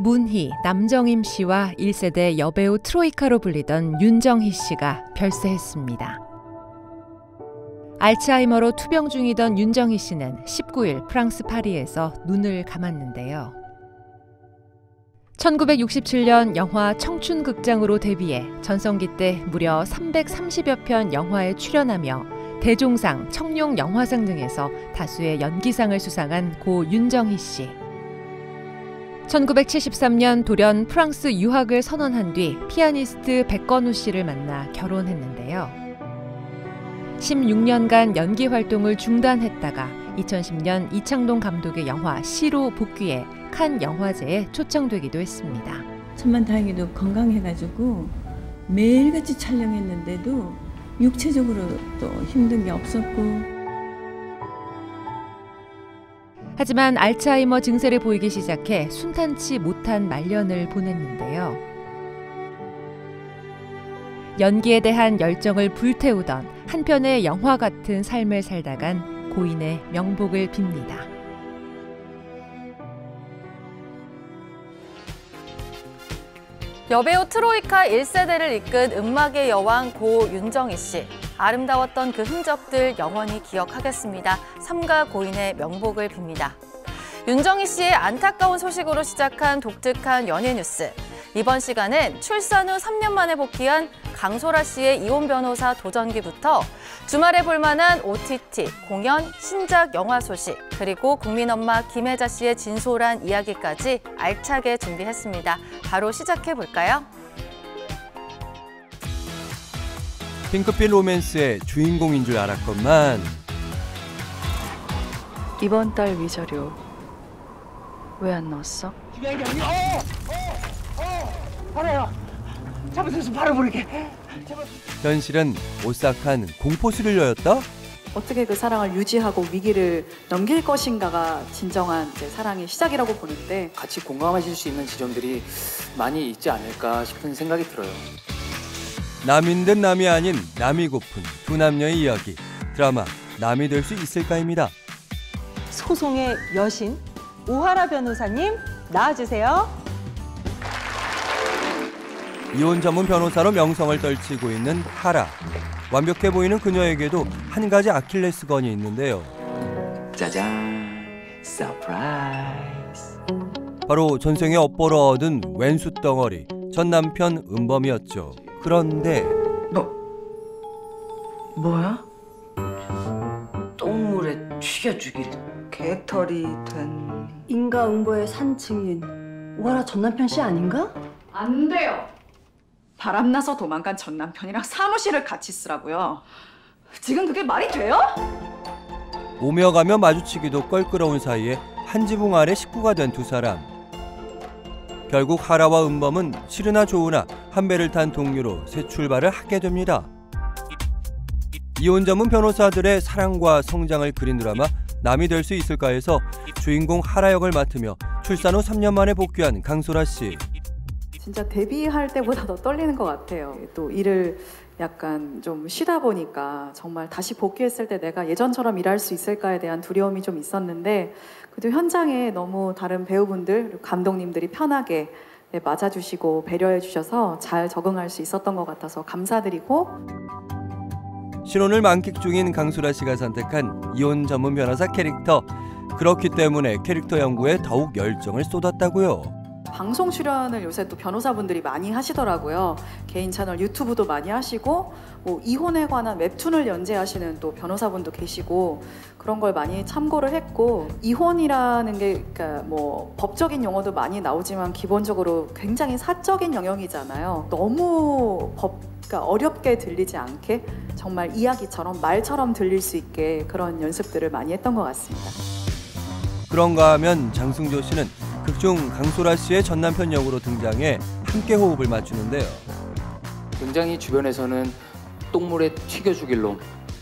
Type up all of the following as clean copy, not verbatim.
문희, 남정임 씨와 1세대 여배우 트로이카로 불리던 윤정희 씨가 별세했습니다. 알츠하이머로 투병 중이던 윤정희 씨는 19일 프랑스 파리에서 눈을 감았는데요. 1967년 영화 청춘극장으로 데뷔해 전성기 때 무려 330여 편 영화에 출연하며 대종상, 청룡영화상 등에서 다수의 연기상을 수상한 고 윤정희 씨. 1973년 돌연 프랑스 유학을 선언한 뒤 피아니스트 백건우 씨를 만나 결혼했는데요. 16년간 연기 활동을 중단했다가 2010년 이창동 감독의 영화 시로 복귀해 칸 영화제에 초청되기도 했습니다. 천만다행히도 건강해가지고 매일같이 촬영했는데도 육체적으로 또 힘든 게 없었고. 하지만 알츠하이머 증세를 보이기 시작해 순탄치 못한 말년을 보냈는데요. 연기에 대한 열정을 불태우던 한편의 영화 같은 삶을 살다간 고인의 명복을 빕니다. 여배우 트로이카 1세대를 이끈 음악의 여왕 고 윤정희 씨. 아름다웠던 그 흔적들 영원히 기억하겠습니다. 삼가 고인의 명복을 빕니다. 윤정희 씨의 안타까운 소식으로 시작한 독특한 연예 뉴스. 이번 시간은 출산 후 3년 만에 복귀한 강소라 씨의 이혼 변호사 도전기부터 주말에 볼만한 OTT, 공연, 신작 영화 소식, 그리고 국민엄마 김혜자 씨의 진솔한 이야기까지 알차게 준비했습니다. 바로 시작해볼까요? 핑크빛 로맨스의 주인공인 줄 알았건만 이번 달 위자료 왜 안 넣었어? 바로요. 잘못해서 바로 부르게. 현실은 오싹한 공포 스릴러였다? 어떻게 그 사랑을 유지하고 위기를 넘길 것인가가 진정한 이제 사랑의 시작이라고 보는데 같이 공감하실 수 있는 지점들이 많이 있지 않을까 싶은 생각이 들어요. 남인 듯 남이 아닌 남이 고픈 두 남녀의 이야기. 드라마 남이 될 수 있을까입니다. 소송의 여신 오하라 변호사님 나와주세요. 이혼 전문 변호사로 명성을 떨치고 있는 하라. 완벽해 보이는 그녀에게도 한 가지 아킬레스건이 있는데요. 짜잔, 서프라이즈. 바로 전생에 업보를 얻은 왼수 덩어리 전 남편 은범이었죠. 그런데 너 뭐야? 똥물에 튀겨 죽일 개털이 된 인가응보의 산증인 오하라 전남편 씨 아닌가? 안 돼요. 바람나서 도망간 전 남편이랑 사무실을 같이 쓰라고요. 지금 그게 말이 돼요? 오며 가며 마주치기도 껄끄러운 사이에 한 지붕 아래 식구가 된 두 사람. 결국 하라와 은범은 싫으나 좋으나 한 배를 탄 동료로 새 출발을 하게 됩니다. 이혼 전문 변호사들의 사랑과 성장을 그린 드라마 남이 될 수 있을까에서 주인공 하라 역을 맡으며 출산 후 3년 만에 복귀한 강소라 씨. 진짜 데뷔할 때보다 더 떨리는 것 같아요. 또 일을 약간 좀 쉬다 보니까 정말 다시 복귀했을 때 내가 예전처럼 일할 수 있을까에 대한 두려움이 좀 있었는데 그래도 현장에 너무 다른 배우분들, 그리고 감독님들이 편하게 맞아주시고 배려해 주셔서 잘 적응할 수 있었던 것 같아서 감사드리고. 신혼을 만끽 중인 강소라 씨가 선택한 이혼 전문 변호사 캐릭터. 그렇기 때문에 캐릭터 연구에 더욱 열정을 쏟았다고요. 방송 출연을 요새 또 변호사분들이 많이 하시더라고요. 개인 채널 유튜브도 많이 하시고 뭐 이혼에 관한 웹툰을 연재하시는 또 변호사분도 계시고 그런 걸 많이 참고를 했고 이혼이라는 게 그러니까 뭐 법적인 용어도 많이 나오지만 기본적으로 굉장히 사적인 영역이잖아요. 너무 그러니까 어렵게 들리지 않게 정말 이야기처럼 말처럼 들릴 수 있게 그런 연습들을 많이 했던 것 같습니다. 그런가 하면 장승조 씨는 극중 강소라 씨의 전 남편 역으로 등장해 함께 호흡을 맞추는데요. 굉장히 주변에서는 똥물에 튀겨 죽일 놈,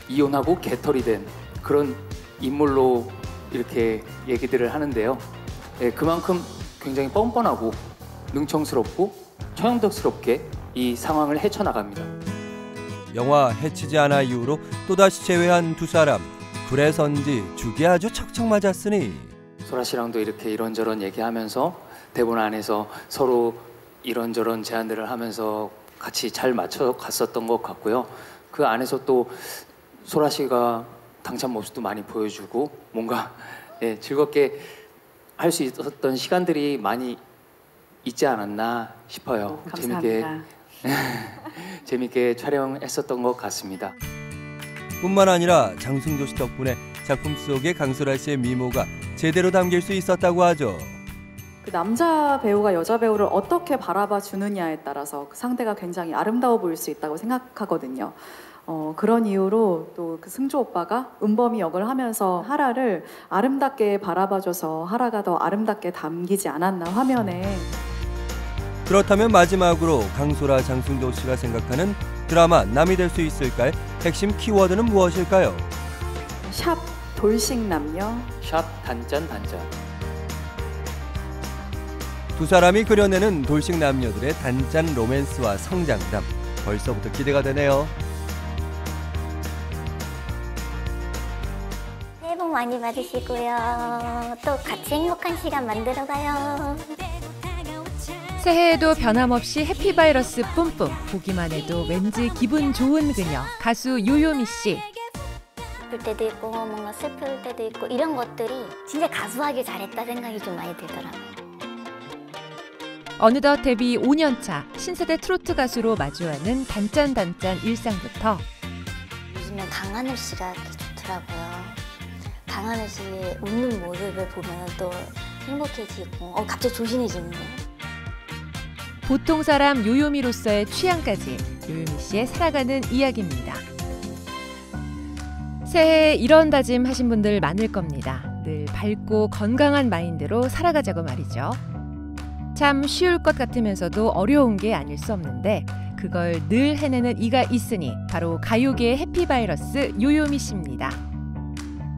이혼하고 개털이 된 그런 인물로 이렇게 얘기들을 하는데요. 그만큼 굉장히 뻔뻔하고 능청스럽고 처형덕스럽게 이 상황을 헤쳐나갑니다. 영화 해치지 않아 이후로 또다시 재회한 두 사람. 그래서인지 죽이 아주 척척 맞았으니 소라 씨랑도 이렇게 이런저런 얘기하면서 대본 안에서 서로 이런저런 제안들을 하면서 같이 잘 맞춰 갔었던 것 같고요. 그 안에서 또 소라 씨가 당찬 모습도 많이 보여주고 뭔가 즐겁게 할 수 있었던 시간들이 많이 있지 않았나 싶어요. 감사합니다. 재밌게 촬영했었던 것 같습니다. 뿐만 아니라 장승조 씨 덕분에 작품 속의 강소라 씨의 미모가 제대로 담길 수 있었다고 하죠. 그 남자 배우가 여자 배우를 어떻게 바라봐 주느냐에 따라서 그 상대가 굉장히 아름다워 보일 수 있다고 생각하거든요. 그런 이유로 또 그 승조 오빠가 은범이 역을 하면서 하라를 아름답게 바라봐줘서 하라가 더 아름답게 담기지 않았나 화면에. 그렇다면 마지막으로 강소라 장승조 씨가 생각하는 드라마 남이 될 수 있을까의 핵심 키워드는 무엇일까요? 샵 돌싱 남녀. 샵 단짠. 두 사람이 그려내는 돌싱 남녀들의 단짠 로맨스와 성장담, 벌써부터 기대가 되네요. 새해 복 많이 받으시고요. 또 같이 행복한 시간 만들어가요. 새해에도 변함없이 해피바이러스 뿜뿜. 보기만 해도 왠지 기분 좋은 그녀, 가수 요요미 씨. 기쁠 때도 있고 뭔가 슬플 때도 있고 이런 것들이 진짜 가수하길 잘했다 생각이 좀 많이 들더라고요. 어느덧 데뷔 5년차 신세대 트로트 가수로 마주하는 단짠 일상부터 요즘엔 강하늘 씨가 좋더라고요. 강하늘 씨의 웃는 모습을 보면 또 행복해지고 갑자기 조신해지는데요. 보통 사람 요요미로서의 취향까지 요요미 씨의 살아가는 이야기입니다. 새해에 이런 다짐 하신 분들 많을 겁니다. 늘 밝고 건강한 마인드로 살아가자고 말이죠. 참 쉬울 것 같으면서도 어려운 게 아닐 수 없는데 그걸 늘 해내는 이가 있으니 바로 가요계의 해피바이러스 요요미 씨입니다.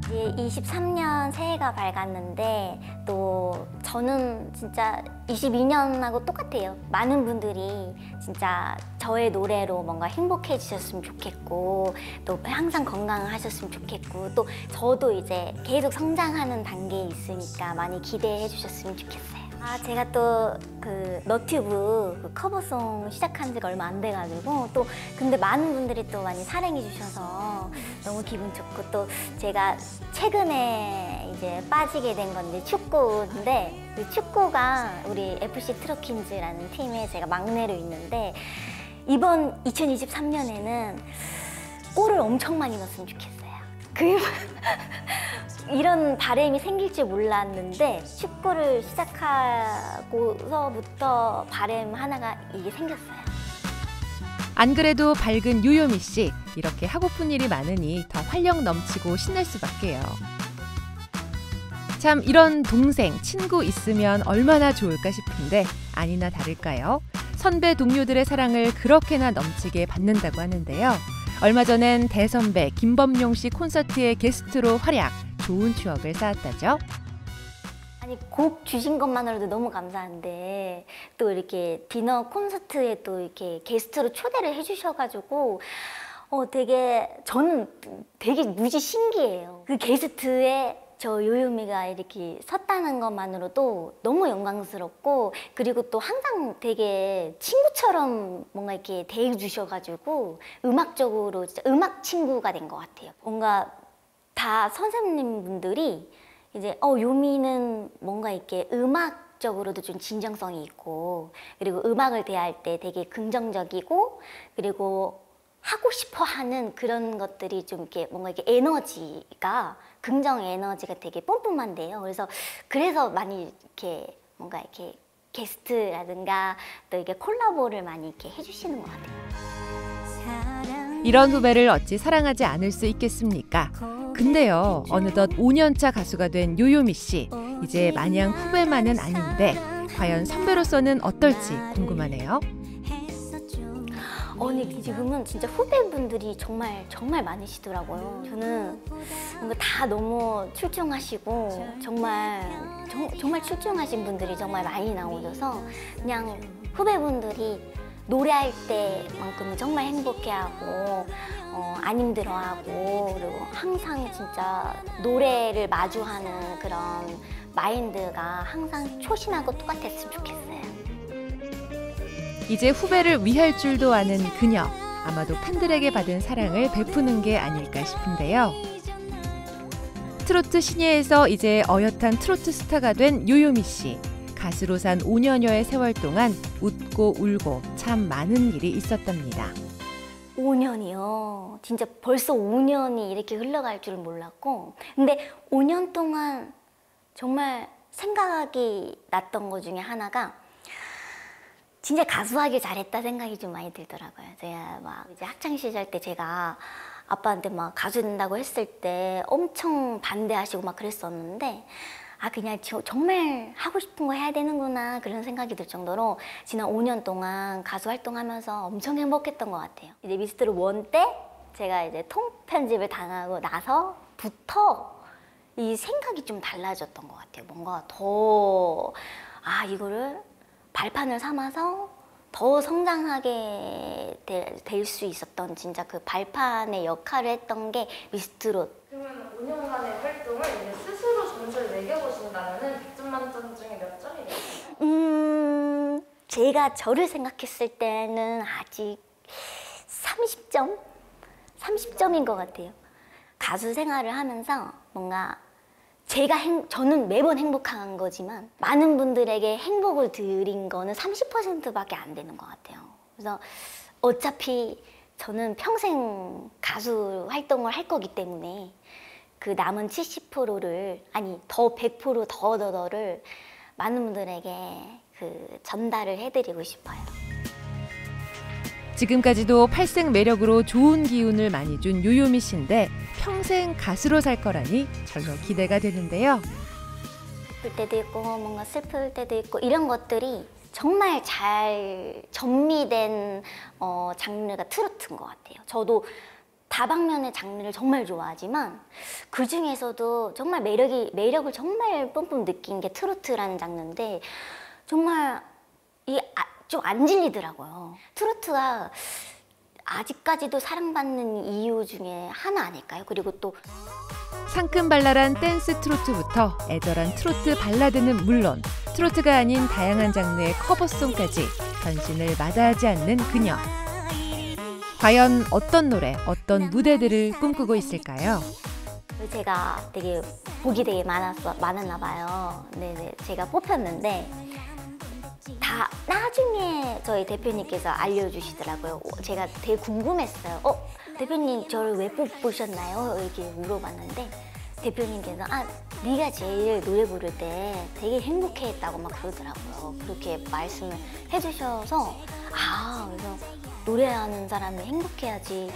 이제 23년 새해가 밝았는데 또 저는 진짜 22년하고 똑같아요. 많은 분들이 진짜 저의 노래로 뭔가 행복해지셨으면 좋겠고 또 항상 건강하셨으면 좋겠고 또 저도 이제 계속 성장하는 단계에 있으니까 많이 기대해 주셨으면 좋겠어요. 제가 또 그 너튜브 그 커버송 시작한 지가 얼마 안 돼가지고 또 근데 많은 분들이 또 많이 사랑해 주셔서 너무 기분 좋고 또 제가 최근에 이제 빠지게 된 건데 축구인데 그 축구가 우리 FC 트로킨즈라는 팀에 제가 막내로 있는데 이번 2023년에는 골을 엄청 많이 넣었으면 좋겠어요. 이런 바람이 생길 줄 몰랐는데 축구를 시작하고서부터 바람 하나가 이게 생겼어요. 안 그래도 밝은 요요미 씨, 이렇게 하고픈 일이 많으니 더 활력 넘치고 신날 수밖에요. 참 이런 동생, 친구 있으면 얼마나 좋을까 싶은데 아니나 다를까요? 선배 동료들의 사랑을 그렇게나 넘치게 받는다고 하는데요. 얼마 전엔 대선배 김범용 씨 콘서트의 게스트로 활약, 좋은 추억을 쌓았다죠. 아니 곡 주신 것만으로도 너무 감사한데 또 이렇게 디너 콘서트에 또 이렇게 게스트로 초대를 해주셔가지고 저는 되게 무지 신기해요. 그 게스트에 저 요요미가 이렇게 섰다는 것만으로도 너무 영광스럽고 그리고 또 항상 되게 친구처럼 뭔가 이렇게 대해주셔가지고 음악적으로 진짜 음악 친구가 된 것 같아요. 뭔가 다 선생님분들이 이제 요미는 뭔가 이렇게 음악적으로도 좀 진정성이 있고 그리고 음악을 대할 때 되게 긍정적이고 그리고 하고 싶어 하는 그런 것들이 좀 이렇게 뭔가 이렇게 에너지가 긍정 에너지가 되게 뿜뿜한데요. 그래서 많이 이렇게 뭔가 이렇게 게스트라든가 또 이렇게 콜라보를 많이 이렇게 해주시는 것 같아요. 이런 후배를 어찌 사랑하지 않을 수 있겠습니까? 근데요, 어느덧 5년차 가수가 된 요요미 씨, 이제 마냥 후배만은 아닌데 과연 선배로서는 어떨지 궁금하네요. 지금은 진짜 후배분들이 정말 많으시더라고요. 저는 뭔가 다 너무 출중하시고 정말 출중하신 분들이 정말 많이 나오셔서 그냥 후배분들이 노래할 때만큼은 정말 행복해하고 안 힘들어하고 그리고 항상 진짜 노래를 마주하는 그런 마인드가 항상 초신하고 똑같았으면 좋겠어요. 이제 후배를 위할 줄도 아는 그녀. 아마도 팬들에게 받은 사랑을 베푸는 게 아닐까 싶은데요. 트로트 신예에서 이제 어엿한 트로트 스타가 된 요요미 씨. 가수로 산 5년여의 세월 동안 웃고 울고 참 많은 일이 있었답니다. 5년이요. 진짜 벌써 5년이 이렇게 흘러갈 줄 몰랐고, 근데 5년 동안 정말 생각이 났던 것 중에 하나가 진짜 가수하길 잘했다 생각이 좀 많이 들더라고요. 제가 막 이제 학창 시절 때 제가 아빠한테 막 가수 된다고 했을 때 엄청 반대하시고 막 그랬었는데, 아 그냥 정말 하고 싶은 거 해야 되는구나 그런 생각이 들 정도로 지난 5년 동안 가수 활동하면서 엄청 행복했던 것 같아요. 이제 미스트롯 1 때 제가 이제 통편집을 당하고 나서부터 이 생각이 좀 달라졌던 것 같아요. 뭔가 더 이거를 발판을 삼아서 더 성장하게 될 수 있었던 진짜 그 발판의 역할을 했던 게 미스트롯. 그러면 5년간의 활동을 이제 스스로 점수를 매겨보신다면 100점 만점 중에 몇 점이겠어요? 제가 저를 생각했을 때는 아직 30점? 30점인 것 같아요. 가수 생활을 하면서 뭔가 저는 매번 행복한 거지만 많은 분들에게 행복을 드린 거는 30%밖에 안 되는 것 같아요. 그래서 어차피 저는 평생 가수 활동을 할 거기 때문에 그 남은 70%를 더 100% 더를 많은 분들에게 그 전달을 해드리고 싶어요. 지금까지도 팔색 매력으로 좋은 기운을 많이 준 요요미 씨인데 평생 가수로 살 거라니 절로 기대가 되는데요. 기쁠 때도 있고 뭔가 슬플 때도 있고 이런 것들이 정말 잘 정리된 장르가 트로트인 것 같아요. 저도 다방면의 장르를 정말 좋아하지만 그 중에서도 정말 매력을 정말 뿜뿜 느낀 게 트로트라는 장르인데 정말 좀 안 질리더라고요. 트로트가 아직까지도 사랑받는 이유 중에 하나 아닐까요? 그리고 또 상큼발랄한 댄스 트로트부터 애절한 트로트 발라드는 물론 트로트가 아닌 다양한 장르의 커버송까지 변신을 마다하지 않는 그녀. 과연 어떤 노래, 어떤 무대들을 꿈꾸고 있을까요? 제가 되게 복이 되게 많았나 봐요. 네네, 제가 뽑혔는데 다 나중에 저희 대표님께서 알려주시더라고요. 제가 되게 궁금했어요. 대표님 저를 왜 뽑으셨나요? 이렇게 물어봤는데 대표님께서 네가 제일 노래 부를 때 되게 행복해했다고 막 그러더라고요. 그렇게 말씀을 해주셔서 그래서 노래하는 사람이 행복해야지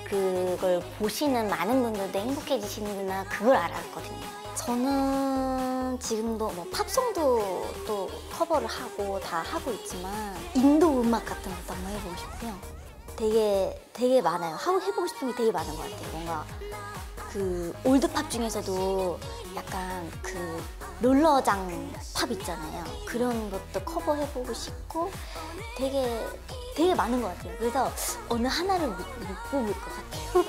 그걸 보시는 많은 분들도 행복해지시는구나 그걸 알았거든요. 저는 지금도 뭐 팝송도 또 커버를 하고 다 하고 있지만 인도 음악 같은 것도 한번 해보고 싶고요. 되게 많아요. 해보고 싶은 게 되게 많은 것 같아요. 뭔가 그 올드팝 중에서도 약간 그 롤러장 팝 있잖아요. 그런 것도 커버해보고 싶고 되게 많은 것 같아요. 그래서 어느 하나를 못 뽑을 것 같아요.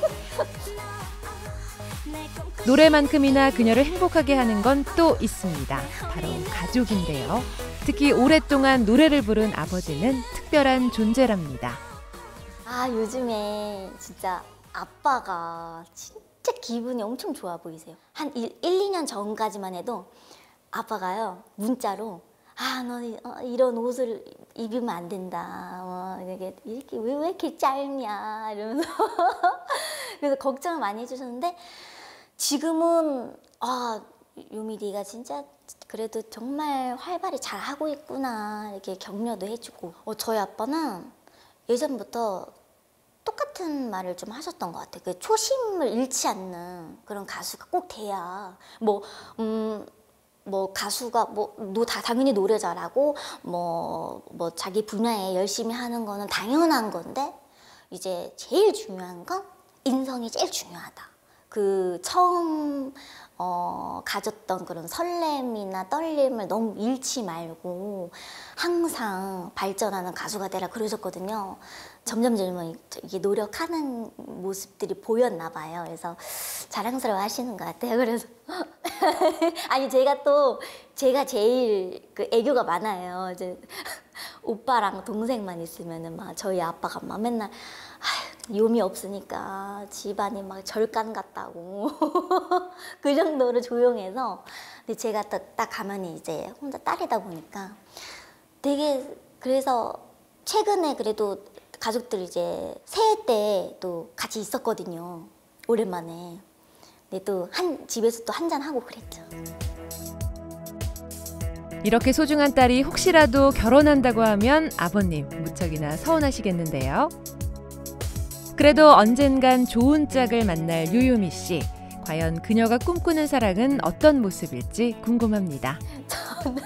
노래만큼이나 그녀를 행복하게 하는 건 또 있습니다. 바로 가족인데요. 특히 오랫동안 노래를 부른 아버지는 특별한 존재랍니다. 요즘에 진짜 아빠가 진짜 기분이 엄청 좋아 보이세요. 한 1-2년 전까지만 해도 아빠가요 문자로 너 이런 옷을 입으면 안 된다. 이렇게 왜 이렇게 짧냐 이러면서 그래서 걱정을 많이 해주셨는데 지금은 요미리가 진짜 그래도 정말 활발히 잘 하고 있구나 이렇게 격려도 해주고 저희 아빠는 예전부터 똑같은 말을 좀 하셨던 것 같아요. 그 초심을 잃지 않는 그런 가수가 꼭 돼야 뭐 가수가 당연히 노래 잘하고 뭐 자기 분야에 열심히 하는 거는 당연한 건데 이제 제일 중요한 건 인성이 제일 중요하다. 그 처음 가졌던 그런 설렘이나 떨림을 너무 잃지 말고 항상 발전하는 가수가 되라 그러셨거든요. 점점 이게 노력하는 모습들이 보였나 봐요. 그래서 자랑스러워 하시는 것 같아요. 그래서 아니 제가 제일 그 애교가 많아요. 이제 오빠랑 동생만 있으면은 막 저희 아빠가 막 맨날 요미 없으니까 집안이 막 절간 같다고 그 정도로 조용해서. 근데 제가 딱 가만히 이제 혼자 딸이다 보니까 되게, 그래서 최근에 그래도 가족들 이제 새해 때 또 같이 있었거든요. 오랜만에. 근데 또 집에서 또 한잔 하고 그랬죠. 이렇게 소중한 딸이 혹시라도 결혼한다고 하면 아버님 무척이나 서운하시겠는데요. 그래도 언젠간 좋은 짝을 만날 유유미 씨. 과연 그녀가 꿈꾸는 사랑은 어떤 모습일지 궁금합니다. 저는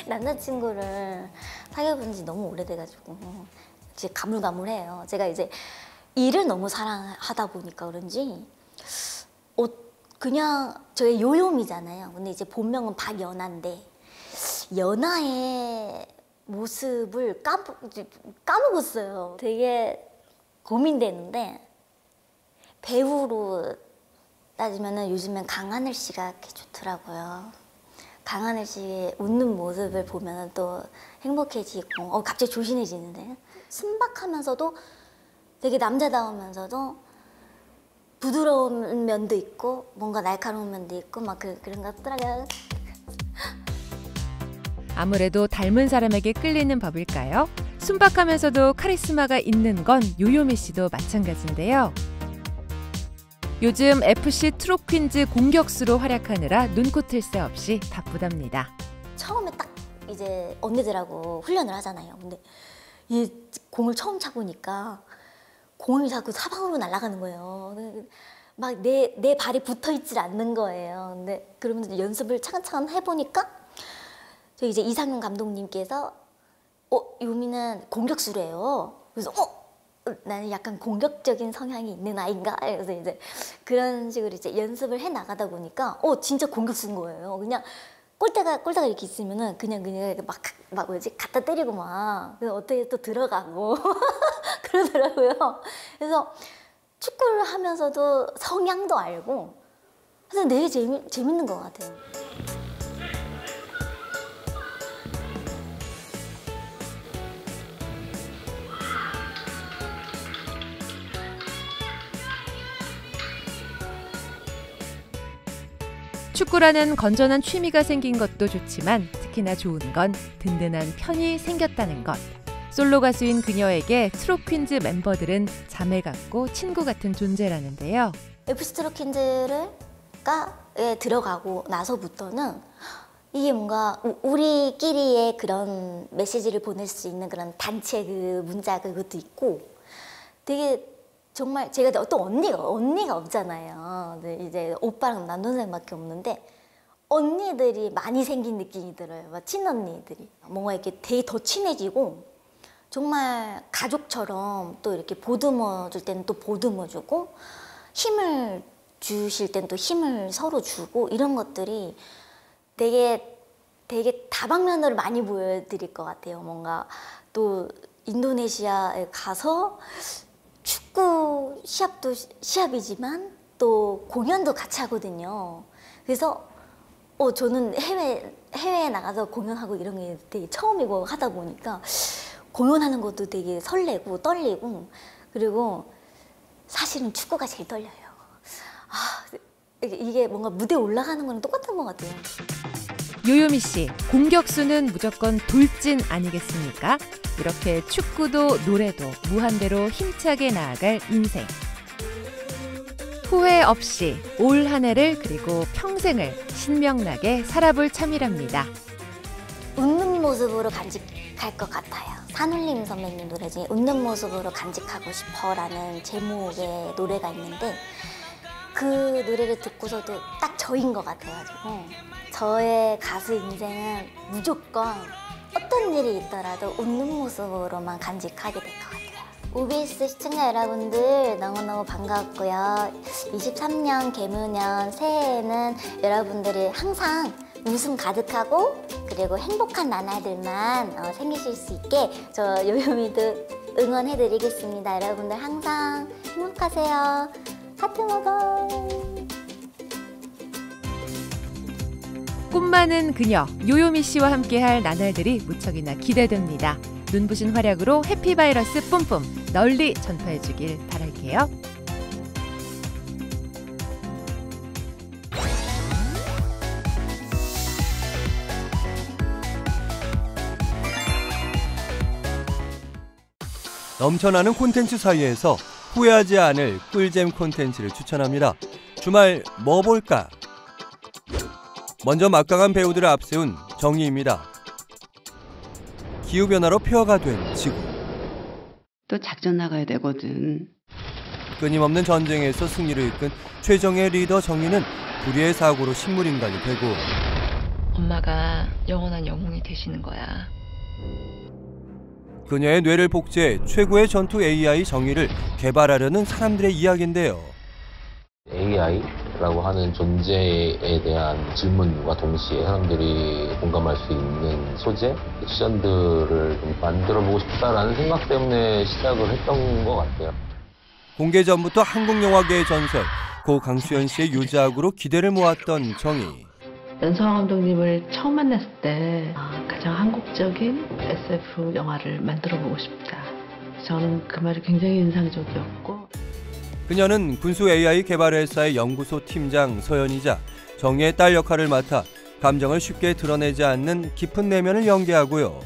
남자친구를 사귀어본 지 너무 오래돼가지고 이제 가물가물해요. 제가 이제 일을 너무 사랑하다 보니까 그런지 그냥 저의 요요미잖아요. 근데 이제 본명은 박연아인데 연아의 모습을 까먹었어요. 되게 고민되는데, 배우로 따지면은 요즘엔 강하늘 씨가 좋더라고요. 강하늘 씨의 웃는 모습을 보면 또 행복해지고, 갑자기 조신해지는데, 순박하면서도 되게 남자다우면서도 부드러운 면도 있고 뭔가 날카로운 면도 있고 막 그런 것 같더라고요. 아무래도 닮은 사람에게 끌리는 법일까요? 순박하면서도 카리스마가 있는 건 요요미 씨도 마찬가지인데요. 요즘 FC 트롯퀸즈 공격수로 활약하느라 눈코 틀 새 없이 바쁘답니다. 처음에 딱 이제 언니들하고 훈련을 하잖아요. 근데 이 공을 처음 차보니까 공이 자꾸 사방으로 날아가는 거예요. 막 내 발이 붙어 있질 않는 거예요. 근데 그러면서 연습을 차근차근 해보니까 저 이제 이상윤 감독님께서 요미는 공격수래요. 그래서 나는 약간 공격적인 성향이 있는 아이인가? 그래서 이제 그런 식으로 이제 연습을 해 나가다 보니까 진짜 공격수인 거예요. 그냥 골대가 이렇게 있으면은 그냥 막 뭐지 갖다 때리고 막 그래서 어떻게 또 들어가고 그러더라고요. 그래서 축구를 하면서도 성향도 알고 그래서 되게 재밌는 것 같아요. 축구라는 건전한 취미가 생긴 것도 좋지만 특히나 좋은 건 든든한 편이 생겼다는 것. 솔로 가수인 그녀에게 트롯퀸즈 멤버들은 자매 같고 친구 같은 존재라는데요. FC 트롯퀸즈에 들어가고 나서부터는 이게 뭔가 우리끼리의 그런 메시지를 보낼 수 있는 그런 단체 그 문자 그것도 있고 되게 정말 제가 어떤 언니가 없잖아요. 근데 이제 오빠랑 남동생밖에 없는데 언니들이 많이 생긴 느낌이 들어요. 막 친언니들이 뭔가 이렇게 되게 더 친해지고 정말 가족처럼 또 이렇게 보듬어 줄 때는 또 보듬어 주고 힘을 주실 때는 또 힘을 서로 주고 이런 것들이 되게 다방면으로 많이 보여드릴 것 같아요. 뭔가 또 인도네시아에 가서 축구 시합도 시합이지만 또 공연도 같이 하거든요. 그래서 저는 해외에 나가서 공연하고 이런 게 되게 처음이고 하다 보니까 공연하는 것도 되게 설레고 떨리고 그리고 사실은 축구가 제일 떨려요. 이게 뭔가 무대에 올라가는 거랑 똑같은 것 같아요. 요요미 씨, 공격수는 무조건 돌진 아니겠습니까? 이렇게 축구도 노래도 무한대로 힘차게 나아갈 인생. 후회 없이 올 한 해를 그리고 평생을 신명나게 살아볼 참이랍니다. 웃는 모습으로 간직할 것 같아요. 산울림 선배님 노래 중에 웃는 모습으로 간직하고 싶어라는 제목의 노래가 있는데 그 노래를 듣고서도 딱 저인 것 같아가지고 저의 가수 인생은 무조건 어떤 일이 있더라도 웃는 모습으로만 간직하게 될 것 같아요. OBS 시청자 여러분들 너무너무 반갑고요. 23년 개묘년 새해에는 여러분들이 항상 웃음 가득하고 그리고 행복한 나날들만 생기실 수 있게 저 요요미도 응원해드리겠습니다. 여러분들 항상 행복하세요. 하트 먹어. 꿈 많은 그녀 요요미 씨와 함께할 나날들이 무척이나 기대됩니다. 눈부신 활약으로 해피바이러스 뿜뿜 널리 전파해주길 바랄게요. 넘쳐나는 콘텐츠 사이에서 후회하지 않을 꿀잼 콘텐츠를 추천합니다. 주말 뭐 볼까? 먼저 막강한 배우들을 앞세운 정의입니다. 기후변화로 폐허가 된 지구. 또 작전 나가야 되거든. 끊임없는 전쟁에서 승리를 이끈 최정의 리더 정의는 불의의 사고로 식물인간이 되고 엄마가 영원한 영웅이 되시는 거야. 그녀의 뇌를 복제해 최고의 전투 AI 정의를 개발하려는 사람들의 이야기인데요. AI라고 하는 존재에 대한 질문과 동시에 사람들이 공감할 수 있는 소재, 액션들을 좀 만들어보고 싶다라는 생각 때문에 시작을 했던 것 같아요. 공개 전부터 한국 영화계의 전설, 고 강수연 씨의 유작으로 기대를 모았던 정의. 연서왕 감독님을 처음 만났을 때 가장 한국적인 SF 영화를 만들어보고 싶다. 저는 그 말이 굉장히 인상적이었고 그녀는 군수 AI 개발 회사의 연구소 팀장 서연이자 정의의 딸 역할을 맡아 감정을 쉽게 드러내지 않는 깊은 내면을 연기하고요.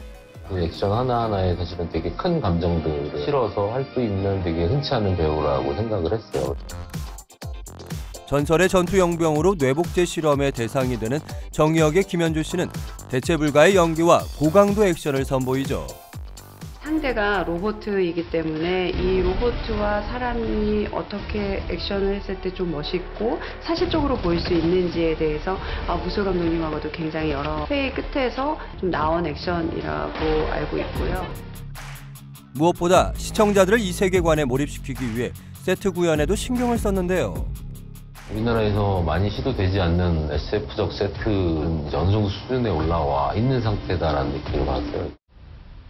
그 액션 하나하나에 사실은 되게 큰 감정들을 실어서 할 수 있는 되게 흔치 않은 배우라고 생각을 했어요. 전설의 전투 용병으로 뇌복제 실험의 대상이 되는 정의 역의 김현주 씨는 대체 불가의 연기와 고강도 액션을 선보이죠. 상대가 로봇이기 때문에 이 로봇과 사람이 어떻게 액션을 했을 때 좀 멋있고 사실적으로 보일 수 있는지에 대해서 무술 감독님하고도 굉장히 여러 회의 끝에서 좀 나온 액션이라고 알고 있고요. 무엇보다 시청자들을 이 세계관에 몰입시키기 위해 세트 구현에도 신경을 썼는데요. 우리나라에서 많이 시도되지 않는 SF적 세트는 어느 정도 수준에 올라와 있는 상태다라는 느낌을 받았어요.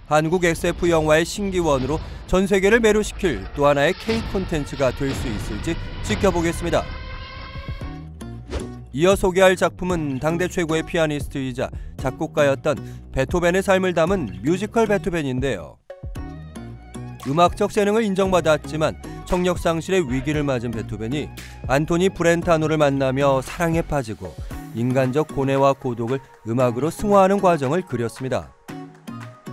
한국 SF 영화의 신기원으로 전 세계를 매료시킬 또 하나의 K 콘텐츠가 될 수 있을지 지켜보겠습니다. 이어 소개할 작품은 당대 최고의 피아니스트이자 작곡가였던 베토벤의 삶을 담은 뮤지컬 베토벤인데요. 음악적 재능을 인정받았지만 청력 상실의 위기를 맞은 베토벤이 안토니 브렌타노를 만나며 사랑에 빠지고 인간적 고뇌와 고독을 음악으로 승화하는 과정을 그렸습니다.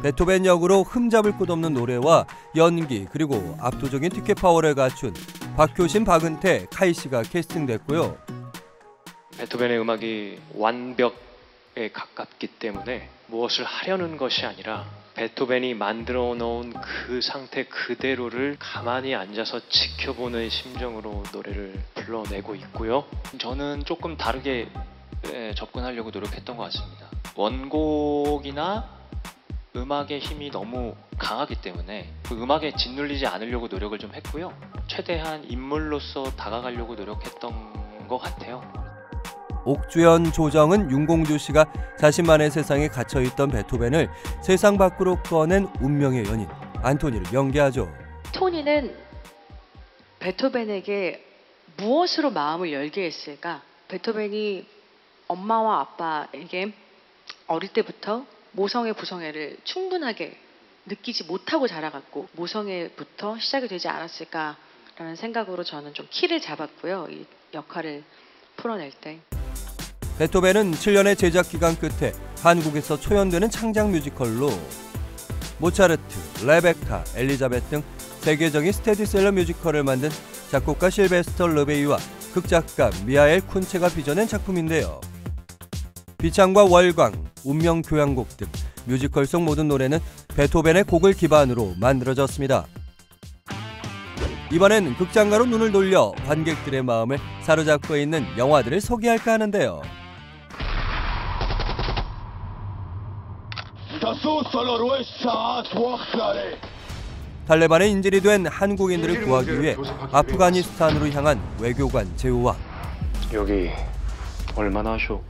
베토벤 역으로 흠잡을 곳 없는 노래와 연기 그리고 압도적인 티켓 파워를 갖춘 박효신, 박은태, 카이 씨가 캐스팅됐고요. 베토벤의 음악이 완벽에 가깝기 때문에 무엇을 하려는 것이 아니라 베토벤이 만들어 놓은 그 상태 그대로를 가만히 앉아서 지켜보는 심정으로 노래를 불러내고 있고요. 저는 조금 다르게 접근하려고 노력했던 것 같습니다. 원곡이나 음악의 힘이 너무 강하기 때문에 그 음악에 짓눌리지 않으려고 노력을 좀 했고요. 최대한 인물로서 다가가려고 노력했던 것 같아요. 옥주연, 조정은, 윤공주 씨가 자신만의 세상에 갇혀있던 베토벤을 세상 밖으로 꺼낸 운명의 연인 안토니를 연기하죠. 토니는 베토벤에게 무엇으로 마음을 열게 했을까? 베토벤이 엄마와 아빠에게 어릴 때부터 모성애, 부성애를 충분하게 느끼지 못하고 자라갔고 모성애부터 시작이 되지 않았을까라는 생각으로 저는 좀 키를 잡았고요. 이 역할을 풀어낼 때. 베토벤은 7년의 제작 기간 끝에 한국에서 초연되는 창작 뮤지컬로 모차르트, 레베카, 엘리자베트 등 세계적인 스테디셀러 뮤지컬을 만든 작곡가 실베스터 르베이와 극작가 미하엘 쿤체가 빚어낸 작품인데요. 비창과 월광, 운명 교향곡 등 뮤지컬 속 모든 노래는 베토벤의 곡을 기반으로 만들어졌습니다. 이번엔 극장가로 눈을 돌려 관객들의 마음을 사로잡고 있는 영화들을 소개할까 하는데요. 탈레반에 인질이 된 한국인들을 구하기 위해 아프가니스탄으로 향한 외교관 제호와 여기 얼마나 하셔?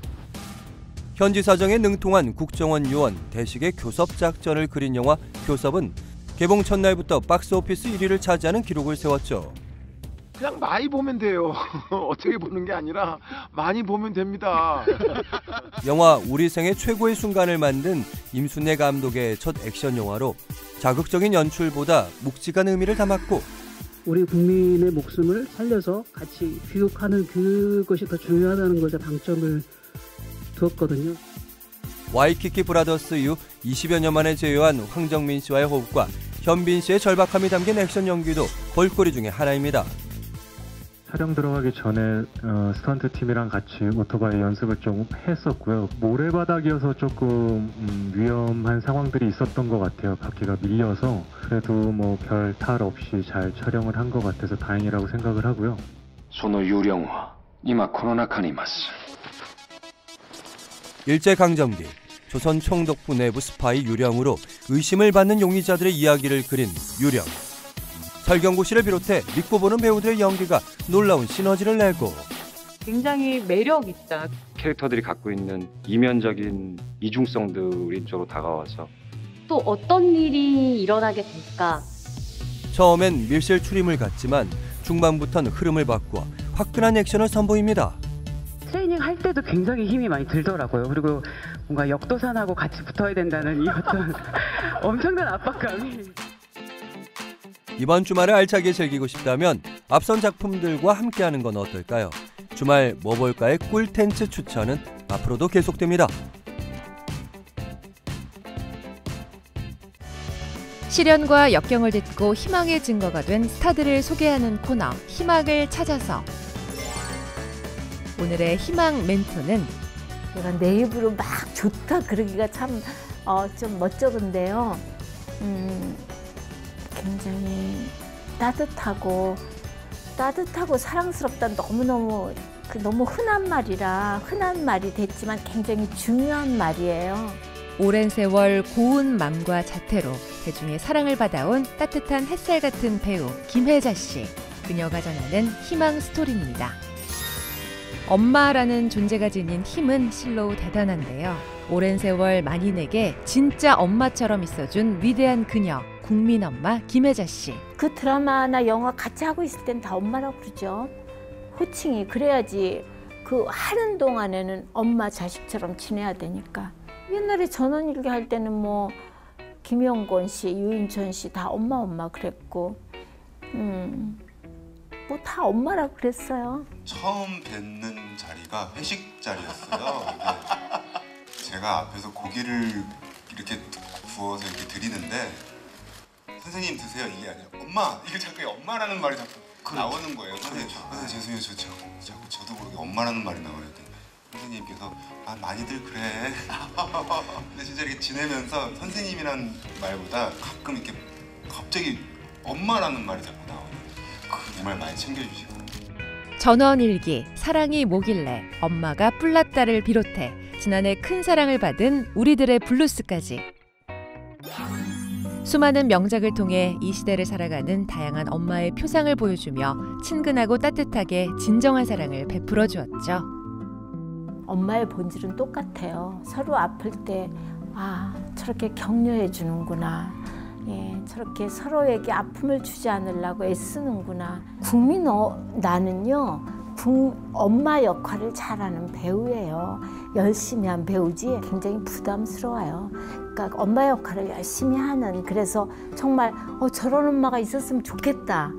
현지 사정에 능통한 국정원 요원 대식의 교섭 작전을 그린 영화 교섭은 개봉 첫날부터 박스오피스 1위를 차지하는 기록을 세웠죠. 그냥 많이 보면 돼요. 어떻게 보는 게 아니라 많이 보면 됩니다. 영화 우리 생애 최고의 순간을 만든 임순례 감독의 첫 액션 영화로 자극적인 연출보다 묵직한 의미를 담았고 우리 국민의 목숨을 살려서 같이 귀국하는 그것이 더 중요하다는 것에 방점을 두었거든요. 와이키키 브라더스 이후 20여 년 만에 재회한 황정민 씨와의 호흡과 현빈 씨의 절박함이 담긴 액션 연기도 볼거리 중에 하나입니다. 촬영 들어가기 전에 스턴트 팀이랑 같이 오토바이 연습을 좀 했었고요. 모래바닥이어서 조금 위험한 상황들이 있었던 것 같아요. 바퀴가 밀려서. 그래도 뭐 별 탈 없이 잘 촬영을 한 것 같아서 다행이라고 생각을 하고요. そのユリョンは今この中にいます。 일제강점기 조선 총독부 내부 스파이 유령으로 의심을 받는 용의자들의 이야기를 그린 유령. 설경구 씨를 비롯해 믿고 보는 배우들의 연기가 놀라운 시너지를 내고 굉장히 매력 있다. 캐릭터들이 갖고 있는 이면적인 이중성들이 인적으로 다가와서 또 어떤 일이 일어나게 될까? 처음엔 밀실 추림을 갖지만 중반부터는 흐름을 바꿔 화끈한 액션을 선보입니다. 트레이닝 할 때도 굉장히 힘이 많이 들더라고요. 그리고 뭔가 역도산하고 같이 붙어야 된다는 이 어떤 엄청난 압박감이. 이번 주말에 알차게 즐기고 싶다면 앞선 작품들과 함께하는 건 어떨까요? 주말 뭐 볼까의 꿀텐츠 추천은 앞으로도 계속됩니다. 시련과 역경을 딛고 희망의 증거가 된 스타들을 소개하는 코너 희망을 찾아서 오늘의 희망 멘토는 내가 내 입으로 막 좋다 그러기가 참 좀 멋쩍은데요. 굉장히 따뜻하고 사랑스럽다. 너무 흔한 말이라 흔한 말이 됐지만 굉장히 중요한 말이에요. 오랜 세월 고운 맘과 자태로 대중의 사랑을 받아온 따뜻한 햇살 같은 배우 김혜자 씨. 그녀가 전하는 희망 스토리입니다. 엄마라는 존재가 지닌 힘은 실로 대단한데요. 오랜 세월 만인에게 진짜 엄마처럼 있어준 위대한 그녀, 국민 엄마 김혜자 씨. 그 드라마나 영화 같이 하고 있을 땐 다 엄마라고 그러죠. 호칭이. 그래야지 그 하는 동안에는 엄마 자식처럼 지내야 되니까. 옛날에 전원일기 할 때는 뭐 김영권 씨, 유인천 씨 다 엄마 그랬고 뭐 다 엄마라고 그랬어요. 처음 뵙는 자리가 회식 자리였어요. 제가 앞에서 고기를 이렇게 구워서 이렇게 드리는데 선생님 드세요 이게 아니라 엄마 이게 자꾸 엄마라는 말이 자꾸 나오는 거예요. 선생님 죄송해요 자꾸 저도 모르게 엄마라는 말이 나와요. 선생님께서 아 많이들 그래. 근데 진짜 이렇게 지내면서 선생님이란 말보다 가끔 이렇게 갑자기 엄마라는 말이 자꾸 나와요. 그 말 많이 챙겨주시고. 전원일기, 사랑이 뭐길래, 엄마가 뿔났다를 비롯해 지난해 큰 사랑을 받은 우리들의 블루스까지. 수많은 명작을 통해 이 시대를 살아가는 다양한 엄마의 표상을 보여주며 친근하고 따뜻하게 진정한 사랑을 베풀어 주었죠. 엄마의 본질은 똑같아요. 서로 아플 때 저렇게 격려해 주는구나. 저렇게 서로에게 아픔을 주지 않으려고 애쓰는구나. 나는요. 엄마 역할을 잘하는 배우예요. 열심히 한 배우지 굉장히 부담스러워요. 그러니까 엄마 역할을 열심히 하는, 그래서 정말 저런 엄마가 있었으면 좋겠다.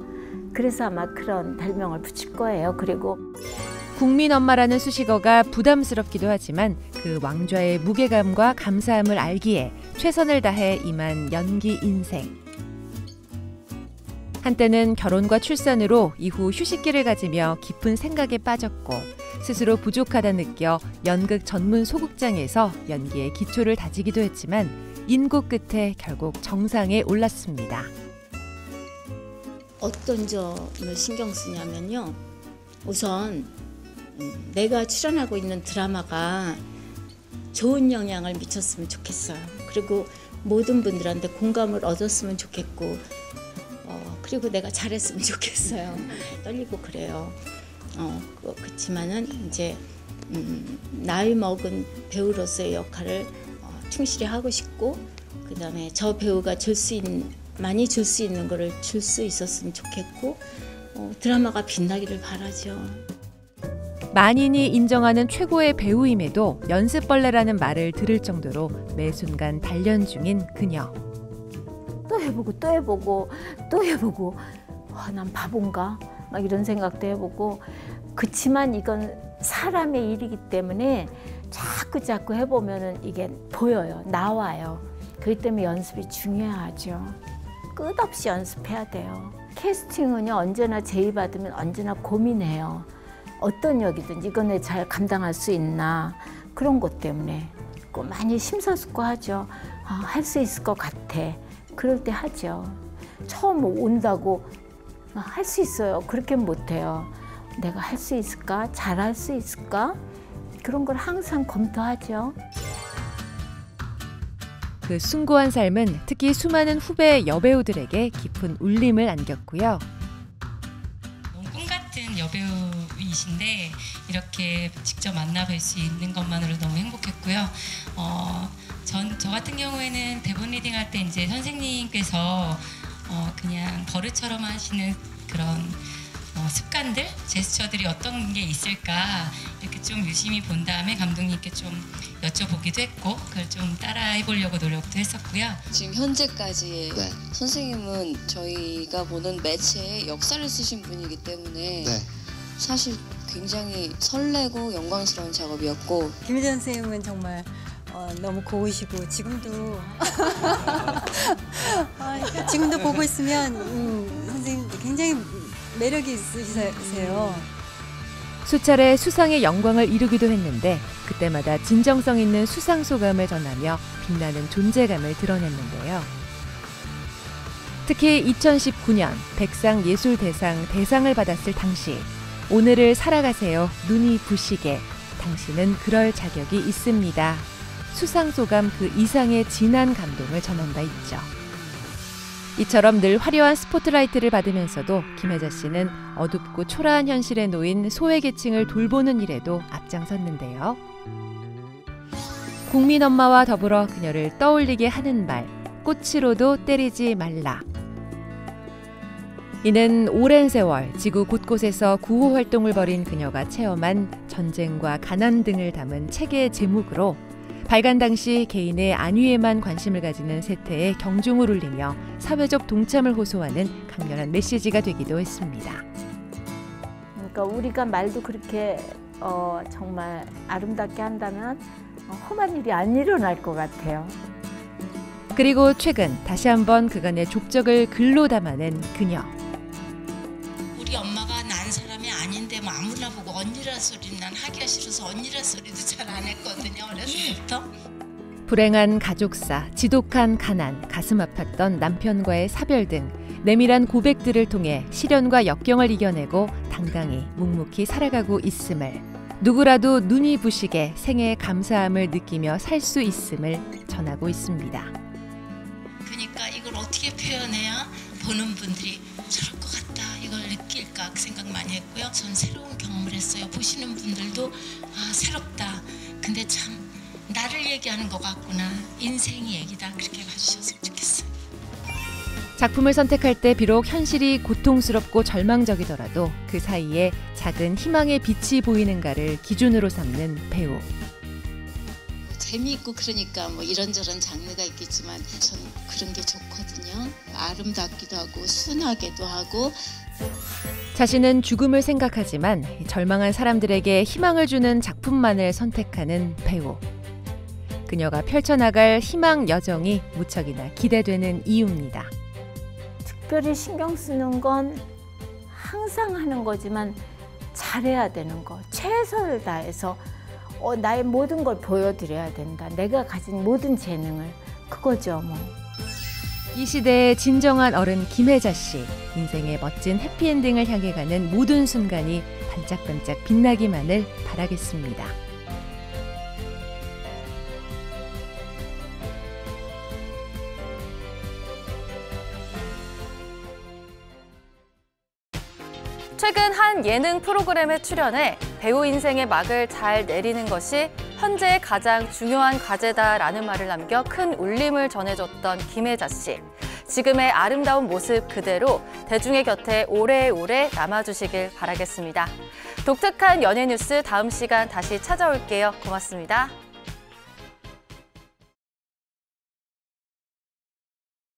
그래서 아마 그런 별명을 붙일 거예요. 그리고 국민 엄마라는 수식어가 부담스럽기도 하지만 그 왕좌의 무게감과 감사함을 알기에 최선을 다해 임한 연기 인생. 한때는 결혼과 출산으로 이후 휴식기를 가지며 깊은 생각에 빠졌고 스스로 부족하다 느껴 연극 전문 소극장에서 연기의 기초를 다지기도 했지만 인고 끝에 결국 정상에 올랐습니다. 어떤 점을 신경 쓰냐면요. 우선 내가 출연하고 있는 드라마가 좋은 영향을 미쳤으면 좋겠어요. 그리고 모든 분들한테 공감을 얻었으면 좋겠고 그리고 내가 잘했으면 좋겠어요. 떨리고 그래요. 그렇지만은 이제 나이 먹은 배우로서의 역할을 충실히 하고 싶고, 그다음에 저 배우가 많이 줄 수 있는 거를 줄 수 있었으면 좋겠고, 드라마가 빛나기를 바라죠. 만인이 인정하는 최고의 배우임에도 연습벌레라는 말을 들을 정도로 매 순간 단련 중인 그녀. 또 해보고 또 해보고 또 해보고, 난 바본가? 막 이런 생각도 해보고. 그치만 이건 사람의 일이기 때문에 자꾸 해보면은 이게 보여요. 나와요. 그렇기 때문에 연습이 중요하죠. 끝없이 연습해야 돼요. 캐스팅은요, 언제나 제의받으면 언제나 고민해요. 어떤 역이든지 이건 내 잘 감당할 수 있나, 그런 것 때문에 많이 심사숙고하죠. 할 수 있을 것 같아. 그럴 때 하죠. 처음 온다고 할 수 있어요. 그렇게 못해요. 내가 할 수 있을까? 잘할 수 있을까? 그런 걸 항상 검토하죠. 그 숭고한 삶은 특히 수많은 후배 여배우들에게 깊은 울림을 안겼고요. 꿈 같은 여배우이신데 이렇게 직접 만나뵐 수 있는 것만으로 너무 행복했고요. 저 같은 경우에는 대본 리딩할 때 이제 선생님께서 그냥 버릇처럼 하시는 그런 습관들, 제스처들이 어떤 게 있을까 이렇게 좀 유심히 본 다음에 감독님께 좀 여쭤보기도 했고, 그걸 좀 따라해보려고 노력도 했었고요. 지금 현재까지 선생님은 저희가 보는 매체에 역사를 쓰신 분이기 때문에 사실 굉장히 설레고 영광스러운 작업이었고, 김혜자 선생님은 정말 너무 고우시고 지금도 지금도 보고 있으면 선생님 굉장히 매력이 있으세요. 수차례 수상의 영광을 이루기도 했는데 그때마다 진정성 있는 수상 소감을 전하며 빛나는 존재감을 드러냈는데요. 특히 2019년 백상예술대상 대상을 받았을 당시 오늘을 살아가세요 눈이 부시게 당신은 그럴 자격이 있습니다. 수상 소감 그 이상의 진한 감동을 전한 바 있죠. 이처럼 늘 화려한 스포트라이트를 받으면서도 김혜자 씨는 어둡고 초라한 현실에 놓인 소외계층을 돌보는 일에도 앞장섰는데요. 국민 엄마와 더불어 그녀를 떠올리게 하는 말, 꽃으로도 때리지 말라. 이는 오랜 세월 지구 곳곳에서 구호 활동을 벌인 그녀가 체험한 전쟁과 가난 등을 담은 책의 제목으로 발간 당시 개인의 안위에만 관심을 가지는 세태에 경중을 울리며 사회적 동참을 호소하는 강렬한 메시지가 되기도 했습니다. 그러니까 우리가 말도 그렇게 정말 아름답게 한다면 험한 일이 안 일어날 것 같아요. 그리고 최근 다시 한번 그간의 족적을 글로 담아낸 그녀. 우리 엄마가 난 사람이 아닌데 뭐 아무나 보고 언니라 소리는 난 하기가 싫어서 언니라 소리도 잘 안 했거든요. 어렸을 때부터. 불행한 가족사, 지독한 가난, 가슴 아팠던 남편과의 사별 등 내밀한 고백들을 통해 시련과 역경을 이겨내고 당당히 묵묵히 살아가고 있음을, 누구라도 눈이 부시게 생애의 감사함을 느끼며 살 수 있음을 전하고 있습니다. 그러니까 이걸 어떻게 표현해야 보는 분들이 저럴 것 같다 이걸 느낄까 그 생각 많이 했고요. 전 새로운 경험을 했어요. 보시는 분들도 새롭다. 근데 참 나를 얘기하는 것 같구나. 인생이 얘기다. 그렇게 봐주셨으면 좋겠어요. 작품을 선택할 때 비록 현실이 고통스럽고 절망적이더라도 그 사이에 작은 희망의 빛이 보이는가를 기준으로 삼는 배우. 재미있고 그러니까 뭐 이런저런 장르가 있겠지만 전 그런 게 좋거든요. 아름답기도 하고 순하게도 하고. 자신은 죽음을 생각하지만 절망한 사람들에게 희망을 주는 작품만을 선택하는 배우. 그녀가 펼쳐나갈 희망 여정이 무척이나 기대되는 이유입니다. 특별히 신경 쓰는 건 항상 하는 거지만 잘해야 되는 거. 최선을 다해서 나의 모든 걸 보여드려야 된다. 내가 가진 모든 재능을. 그거죠 뭐. 이 시대의 진정한 어른 김혜자 씨. 인생의 멋진 해피엔딩을 향해 가는 모든 순간이 반짝반짝 빛나기만을 바라겠습니다. 독특한 예능 프로그램에 출연해 배우 인생의 막을 잘 내리는 것이 현재의 가장 중요한 과제다라는 말을 남겨 큰 울림을 전해줬던 김혜자 씨. 지금의 아름다운 모습 그대로 대중의 곁에 오래오래 남아주시길 바라겠습니다. 독특한 연예 뉴스 다음 시간 다시 찾아올게요. 고맙습니다.